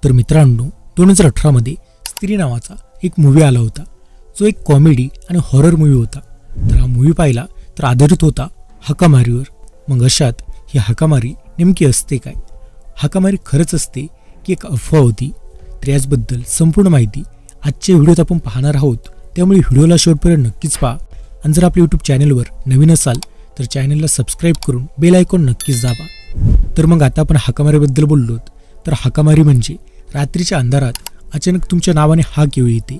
तर मित्रांनो 2018 मध्ये स्त्री नावाचा एक मूवी आला होता, जो एक कॉमेडी आणि हॉरर मूवी होता। तर हा मूवी पाहिला तर आधारित होता हाकामारीवर। मग अशात ही हाकामारी नेमकी असते काय? हाकामारी खरंच असते की एक अफवा होती? तर याचबद्दल संपूर्ण माहिती आजच्या व्हिडिओत आपण पाहणार आहोत, त्यामुळे व्हिडिओला शेवटपर्यंत नक्कीच पहा। आणि जर आपल्या यूट्यूब चॅनलवर नवीन असाल तर चॅनलला सबस्क्राईब करून बेल आयकॉन नक्कीच दाबा। तर मग आता आपण हाकामारीबद्दल बोललो तर हाकामारी म्हणजे रात्रीच्या अंधारात अचानक तुमच्या नावाने हाक येऊ येते।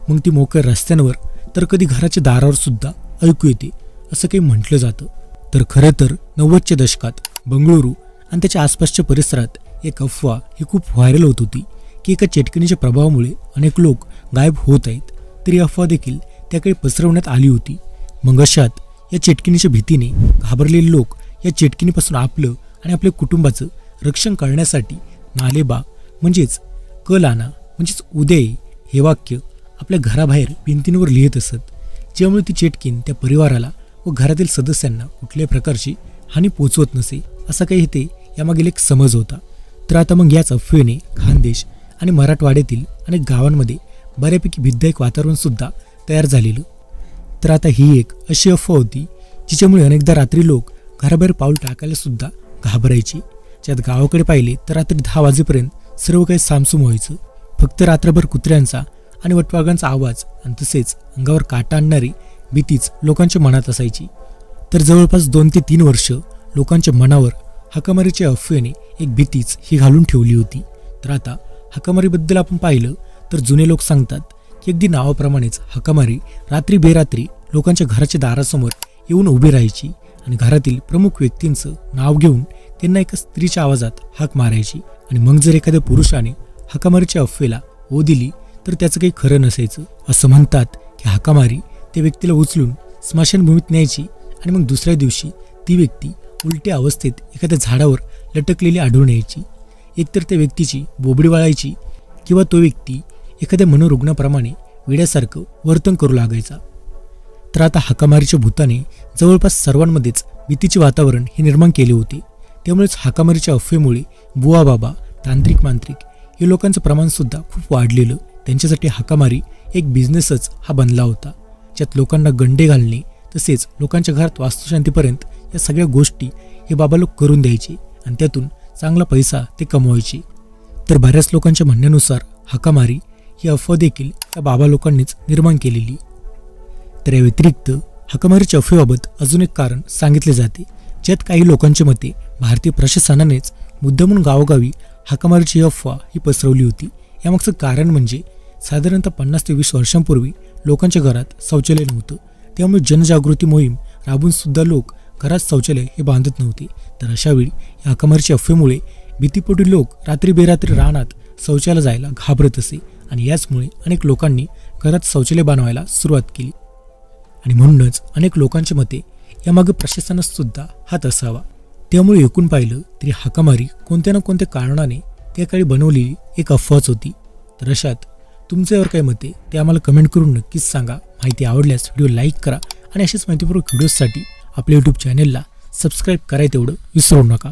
मग ती मोकळ्या रस्त्यांवर तर कधी घराच्या दारावर सुद्धा ऐकू येते असं काही म्हटलं जातं। तर खरं तर 90च्या दशकात बंगळुरू आणि त्याच्या आसपासच्या परिसरात एक अफवा ही खूप व्हायरल होत होती की एका चेटकिणीच्या प्रभावामुळे अनेक लोक गायब होत आहेत। तर ही अफवा देखील त्याकडे पसरवण्यात आली होती। मग अशात या चेटकिणीच्या भीतीने घाबरलेले लोक या चेटकिणीपासून आपलं आणि आपल्या कुटुंबाचं रक्षण करण्यासाठी नालेबा म्हणजेच कल आणा म्हणजेच उद्या ये हे वाक्य आपल्या घराबाहेर भिंतींवर लिहित असत, ज्यामुळे ती चेटकीन त्या परिवाराला व घरातील सदस्यांना कुठल्याही प्रकारची हानी पोचवत नसे असा काही ते यामागील एक समज होता। तर आता मग याच अफवेने खानदेश आणि मराठवाड्यातील अनेक गावांमध्ये बऱ्यापैकी भीतीदायक वातावरण सुद्धा तयार झालेलं। तर आता ही एक अशी अफवा होती जिच्यामुळे अनेकदा रात्री लोक घराबाहेर पाऊल टाकायला सुद्धा घाबरायचे। ज्यात गावाकडे पाहिले तर रात्री 10 वाजेपर्यंत सर्व काही सामसूम व्हायचं। फक्त रात्रभर कुत्र्यांचा आणि वटवाघांचा आवाज आणि तसेच अंगावर काटा आणणारी भीतीच लोकांच्या मनात असायची। तर जवळपास 2 ते 3 वर्ष लोकांच्या मनावर हाकामारीच्या अफवेने एक भीतीच ही घालून ठेवली होती। तर आता हाकामारीबद्दल आपण पाहिलं तर जुने लोक सांगतात की अगदी नावाप्रमाणेच हाकामारी रात्री बेरात्री लोकांच्या घराच्या दारासमोर येऊन उभी राहायची आणि घरातील प्रमुख व्यक्तींचं नाव घेऊन त्यांना एका स्त्रीच्या आवाजात हाक मारायची। आणि मग जर एखाद्या पुरुषाने हाकामारीच्या अफवेला हो दिली तर त्याचं काही खरं नसायचं। असं म्हणतात की हाकामारी त्या व्यक्तीला उचलून स्मशानभूमीत न्यायची आणि मग दुसऱ्या दिवशी ती व्यक्ती उलट्या अवस्थेत एखाद्या झाडावर लटकलेली आढळून यायची। एकतर त्या व्यक्तीची बोबडी वळायची किंवा तो व्यक्ती एखाद्या मनोरुग्णाप्रमाणे वेड्यासारखं वर्तन करू लागायचा। तर आता हाकामारीच्या भूताने जवळपास सर्वांमध्येच भीतीचे वातावरण हे निर्माण केले होते। त्यामुळेच हाकामारीच्या अफवेमुळे बुवा बाबा तांत्रिक मांत्रिक हे लोकांचं प्रमाण सुद्धा खूप वाढलेलं। त्यांच्यासाठी हाकामारी एक बिझनेसच हा बनला होता, ज्यात लोकांना गंडे घालणे तसेच लोकांच्या घरात वास्तुशांतीपर्यंत या सगळ्या गोष्टी हे बाबा लोक करून द्यायचे आणि त्यातून चांगला पैसा ते कमवायचे। तर बऱ्याच लोकांच्या म्हणण्यानुसार हाकामारी ही अफवा देखील त्या बाबा लोकांनीच निर्माण केलेली। तर या व्यतिरिक्त हाकामारीच्या अफवेबाबत अजून एक कारण सांगितले जाते, ज्यात काही लोकांच्या मते भारतीय प्रशासनानेच मुद्दामून गावोगावी हाकामारीची अफवा ही पसरवली होती। यामागचं कारण म्हणजे साधारणतः 50 ते 20 वर्षांपूर्वी लोकांच्या घरात शौचालय नव्हतं, त्यामुळे जनजागृती मोहीम राबवून सुद्धा लोक घरात शौचालय हे बांधत नव्हते। तर अशावेळी या हाकामारीच्या अफवेमुळे भीतीपोटी लोक रात्री बेरात्री रानात शौचालय जायला घाबरत असे आणि याचमुळे अनेक लोकांनी घरात शौचालय बनवायला सुरुवात केली। आणि म्हणूनच अनेक लोकांच्या मते यामागे प्रशासनाचा सुद्धा हात असावा। त्यामुळे एकूण पाहिलं तरी हाकामारी कोणत्या ना कोणत्या कारणाने त्या काळी बनवलेली एक अफवाच होती। तर अशात तुमच्यावर काय मते ते आम्हाला कमेंट करून नक्कीच सांगा। माहिती आवडल्यास व्हिडिओ लाईक करा आणि अशाच माहितीपूर्वक व्हिडिओसाठी आपल्या यूट्यूब चॅनलला सबस्क्राईब करायला तेवढं विसरू नका।